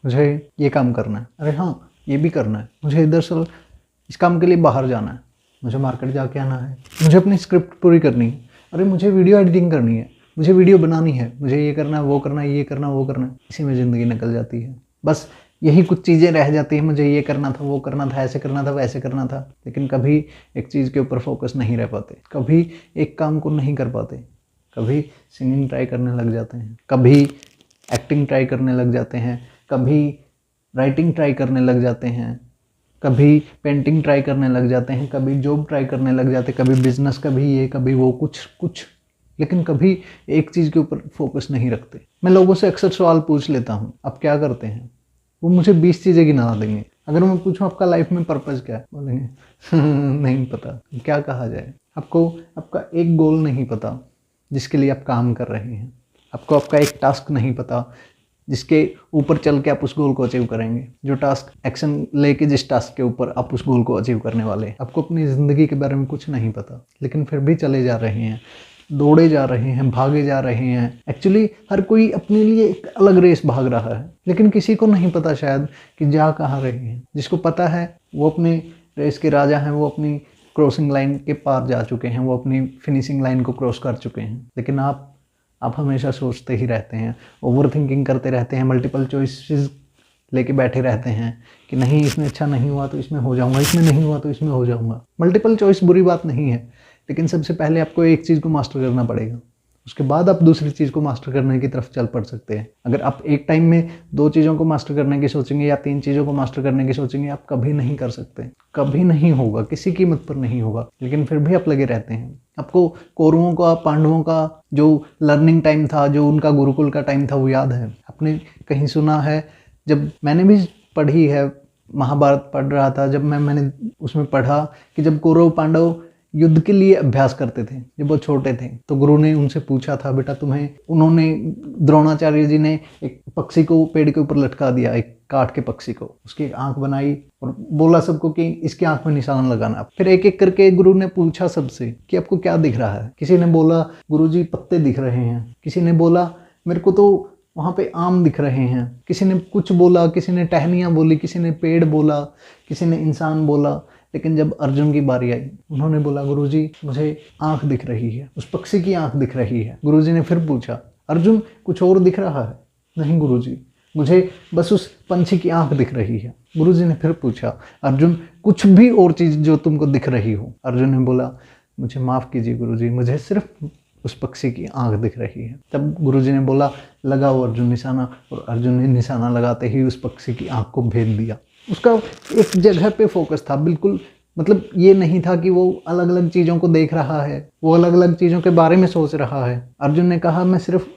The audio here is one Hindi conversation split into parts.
मुझे ये काम करना है, अरे हाँ ये भी करना है, मुझे दरअसल इस काम के लिए बाहर जाना है, मुझे मार्केट जाके आना है, मुझे अपनी स्क्रिप्ट पूरी करनी है, अरे मुझे वीडियो एडिटिंग करनी है, मुझे वीडियो बनानी है, मुझे ये करना है, वो करना है, ये करना वो करना है। इसी में ज़िंदगी निकल जाती है। बस यही कुछ चीज़ें रह जाती हैं, मुझे ये करना था, वो करना था, ऐसे करना था, वैसे करना था, लेकिन कभी एक चीज़ के ऊपर फोकस नहीं रह पाते, कभी एक काम को नहीं कर पाते। कभी सिंगिंग ट्राई करने लग जाते हैं, कभी एक्टिंग ट्राई करने लग जाते हैं, कभी राइटिंग ट्राई करने लग जाते हैं, कभी पेंटिंग ट्राई करने लग जाते हैं, कभी जॉब ट्राई करने लग जाते हैं, कभी बिजनेस, कभी ये कभी वो, कुछ, लेकिन कभी एक चीज़ के ऊपर फोकस नहीं रखते। मैं लोगों से अक्सर सवाल पूछ लेता हूँ, आप क्या करते हैं? वो मुझे 20 चीज़ें गिना देंगे। अगर मैं पूछूं आपका लाइफ में पर्पज़ क्या है, बोलेंगे नहीं पता। क्या कहा जाए? आपको आपका एक गोल नहीं पता जिसके लिए आप काम कर रहे हैं, आपको आपका एक टास्क नहीं पता जिसके ऊपर चल के आप उस गोल को अचीव करेंगे, जो टास्क एक्शन लेके जिस टास्क के ऊपर आप उस गोल को अचीव करने वाले हैं। आपको अपनी ज़िंदगी के बारे में कुछ नहीं पता, लेकिन फिर भी चले जा रहे हैं, दौड़े जा रहे हैं, भागे जा रहे हैं। एक्चुअली हर कोई अपने लिए एक अलग रेस भाग रहा है, लेकिन किसी को नहीं पता शायद कि जा कहाँ रहे हैं। जिसको पता है वो अपने रेस के राजा हैं, वो अपनी क्रॉसिंग लाइन के पार जा चुके हैं, वो अपनी फिनिशिंग लाइन को क्रॉस कर चुके हैं। लेकिन आप हमेशा सोचते ही रहते हैं, ओवर थिंकिंग करते रहते हैं, मल्टीपल चॉइसेस लेके बैठे रहते हैं कि नहीं इसमें अच्छा नहीं हुआ तो इसमें हो जाऊंगा, इसमें नहीं हुआ तो इसमें हो जाऊंगा। मल्टीपल चॉइस बुरी बात नहीं है, लेकिन सबसे पहले आपको एक चीज़ को मास्टर करना पड़ेगा, उसके बाद आप दूसरी चीज़ को मास्टर करने की तरफ चल पड़ सकते हैं। अगर आप एक टाइम में 2 चीज़ों को मास्टर करने की सोचेंगे या 3 चीज़ों को मास्टर करने की सोचेंगे, आप कभी नहीं कर सकते, कभी नहीं होगा, किसी कीमत पर नहीं होगा। लेकिन फिर भी आप लगे रहते हैं। आपको कौरवों का, पांडवों का जो लर्निंग टाइम था, जो उनका गुरुकुल का टाइम था, वो याद है? आपने कहीं सुना है? जब मैंने भी पढ़ी है, महाभारत पढ़ रहा था, जब मैंने उसमें पढ़ा कि जब कौरव पांडव युद्ध के लिए अभ्यास करते थे, जब वो छोटे थे, तो गुरु ने उनसे पूछा था, बेटा तुम्हें, उन्होंने द्रोणाचार्य जी ने एक पक्षी को पेड़ के ऊपर लटका दिया, एक काठ के पक्षी को, उसकी आंख बनाई और बोला सबको कि इसकी आंख में निशान लगाना। फिर एक एक करके गुरु ने पूछा सबसे कि आपको क्या दिख रहा है? किसी ने बोला गुरुजी पत्ते दिख रहे हैं, किसी ने बोला मेरे को तो वहाँ पे आम दिख रहे हैं, किसी ने कुछ बोला, किसी ने टहनियाँ बोली, किसी ने पेड़ बोला, किसी ने इंसान बोला। लेकिन जब अर्जुन की बारी आई, उन्होंने बोला गुरुजी मुझे आंख दिख रही है, उस पक्षी की आंख दिख रही है। गुरुजी ने फिर पूछा अर्जुन कुछ और दिख रहा है? नहीं गुरुजी, मुझे बस उस पंछी की आंख दिख रही है। गुरुजी ने फिर पूछा अर्जुन कुछ भी और चीज़ जो तुमको दिख रही हो? अर्जुन ने बोला मुझे माफ़ कीजिए गुरुजी, मुझे सिर्फ उस पक्षी की आंख दिख रही है। तब गुरुजी ने बोला लगाओ अर्जुन निशाना, और अर्जुन ने निशाना लगाते ही उस पक्षी की आंख को भेद दिया। उसका एक जगह पे फोकस था, बिल्कुल मतलब ये नहीं था कि वो अलग अलग चीज़ों को देख रहा है, वो अलग अलग चीज़ों के बारे में सोच रहा है। अर्जुन ने कहा मैं सिर्फ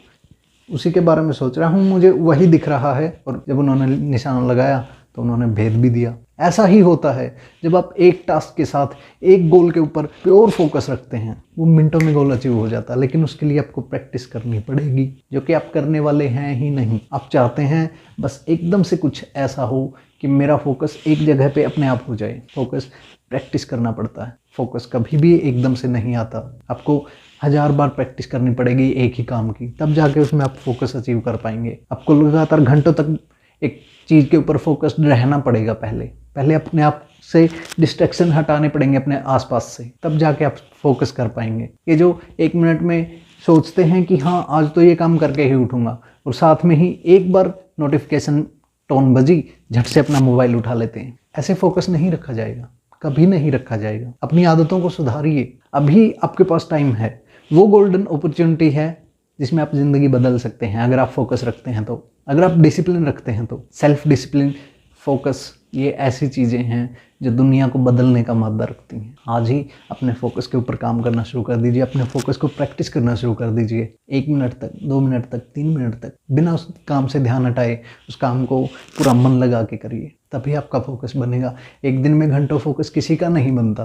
उसी के बारे में सोच रहा हूँ, मुझे वही दिख रहा है। और जब उन्होंने निशाना लगाया तो उन्होंने भेद भी दिया। ऐसा ही होता है जब आप एक टास्क के साथ एक गोल के ऊपर प्योर फोकस रखते हैं, वो मिनटों में गोल अचीव हो जाता है। लेकिन उसके लिए आपको प्रैक्टिस करनी पड़ेगी, जो कि आप करने वाले हैं ही नहीं। आप चाहते हैं बस एकदम से कुछ ऐसा हो कि मेरा फोकस एक जगह पे अपने आप हो जाए। फोकस प्रैक्टिस करना पड़ता है, फोकस कभी भी एकदम से नहीं आता। आपको 1000 बार प्रैक्टिस करनी पड़ेगी एक ही काम की, तब जाके उसमें आप फोकस अचीव कर पाएंगे। आपको लगातार घंटों तक एक चीज़ के ऊपर फोकस्ड रहना पड़ेगा। पहले अपने आप से डिस्ट्रैक्शन हटाने पड़ेंगे अपने आसपास से, तब जाके आप फोकस कर पाएंगे। ये जो 1 मिनट में सोचते हैं कि हाँ आज तो ये काम करके ही उठूँगा, और साथ में ही एक बार नोटिफिकेशन टोन बजी, झट से अपना मोबाइल उठा लेते हैं। ऐसे फोकस नहीं रखा जाएगा, कभी नहीं रखा जाएगा। अपनी आदतों को सुधारिए, अभी आपके पास टाइम है। वो गोल्डन अपॉर्चुनिटी है जिसमें आप ज़िंदगी बदल सकते हैं अगर आप फोकस रखते हैं तो, अगर आप डिसिप्लिन रखते हैं तो। सेल्फ डिसिप्लिन, फोकस, ये ऐसी चीज़ें हैं जो दुनिया को बदलने का मादा रखती हैं। आज ही अपने फोकस के ऊपर काम करना शुरू कर दीजिए, अपने फोकस को प्रैक्टिस करना शुरू कर दीजिए। 1 मिनट तक, 2 मिनट तक, 3 मिनट तक, बिना उस काम से ध्यान हटाए उस काम को पूरा मन लगा के करिए, तभी आपका फोकस बनेगा। एक दिन में घंटों फोकस किसी का नहीं बनता,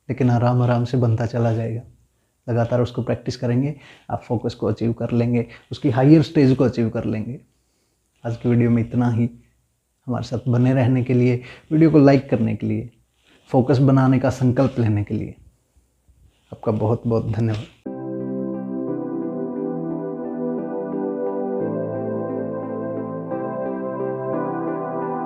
लेकिन आराम आराम से बनता चला जाएगा। लगातार उसको प्रैक्टिस करेंगे, आप फोकस को अचीव कर लेंगे, उसकी हायर स्टेज को अचीव कर लेंगे। आज की वीडियो में इतना ही। हमारे साथ बने रहने के लिए, वीडियो को लाइक करने के लिए, फोकस बनाने का संकल्प लेने के लिए आपका बहुत बहुत धन्यवाद।